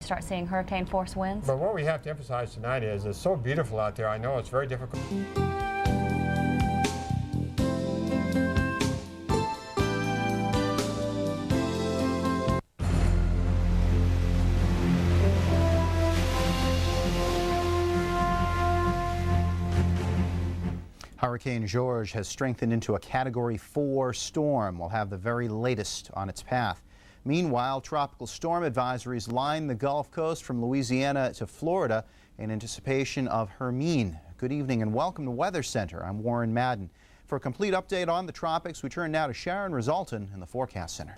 start seeing hurricane force winds. But what we have to emphasize tonight is it's so beautiful out there. I know it's very difficult. Hurricane George has strengthened into a Category 4 storm. We'll have the very latest on its path. Meanwhile, tropical storm advisories line the Gulf Coast from Louisiana to Florida in anticipation of Hermine. Good evening and welcome to Weather Center. I'm Warren Madden. For a complete update on the tropics, we turn now to Sharon Resulton in the Forecast Center.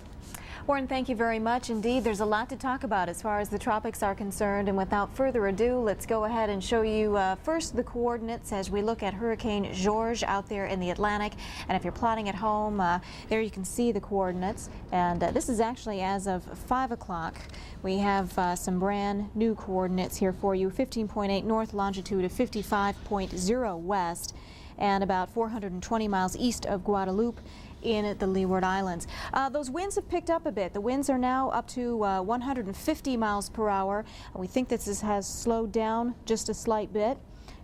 Warren, thank you very much. Indeed, there's a lot to talk about as far as the tropics are concerned. And without further ado, let's go ahead and show you first the coordinates as we look at Hurricane George out there in the Atlantic. And if you're plotting at home, there you can see the coordinates. And this is actually as of 5 o'clock. We have some brand new coordinates here for you. 15.8 north longitude of 55.0 west and about 420 miles east of Guadeloupe in the Leeward Islands. Those winds have picked up a bit. The winds are now up to 150 miles per hour. We think that this has slowed down just a slight bit.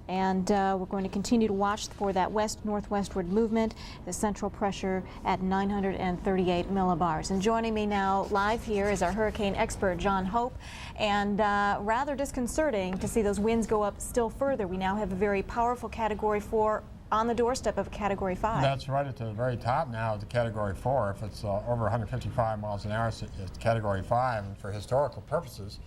And we're going to continue to watch for that west-northwestward movement, the central pressure at 938 millibars. And joining me now live here is our hurricane expert, John Hope. And rather disconcerting to see those winds go up still further. We now have a very powerful Category 4 on the doorstep of a Category 5. That's right at the very top now of the Category 4. If it's over 155 miles an hour, it's Category 5. And for historical purposes,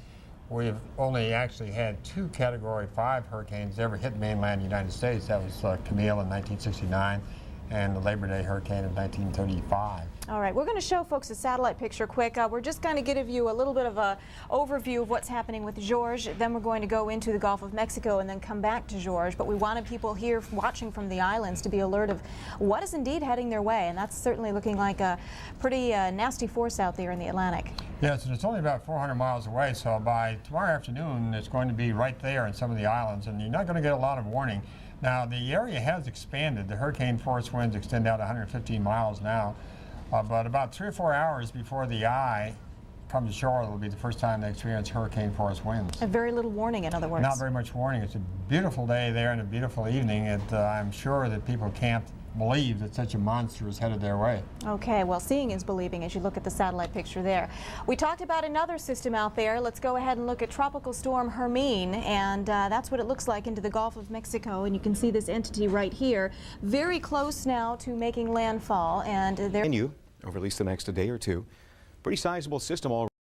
we've only actually had 2 Category 5 hurricanes ever hit mainland United States. That was Camille in 1969 and the Labor Day hurricane of 1935. All right, we're going to show folks a satellite picture quick. We're just going to give you a little bit of an overview of what's happening with George. Then we're going to go into the Gulf of Mexico and then come back to George. But we wanted people here watching from the islands to be alert of what is indeed heading their way. And that's certainly looking like a pretty nasty force out there in the Atlantic. Yes, and it's only about 400 miles away. So by tomorrow afternoon, it's going to be right there in some of the islands. And you're not going to get a lot of warning. Now, the area has expanded. The hurricane force winds extend out 115 miles now. But about 3 or 4 hours before the eye comes ashore, it'll be the first time they experience hurricane force winds. And very little warning, in other words. Not very much warning. It's a beautiful day there and a beautiful evening. I'm sure that people can't believe that such a monster is headed their way. Okay, well, seeing is believing as you look at the satellite picture there. We talked about another system out there. Let's go ahead and look at Tropical Storm Hermine, and that's what it looks like into the Gulf of Mexico. And you can see this entity right here, very close now to making landfall. And there over at least the next day or two. Pretty sizable system all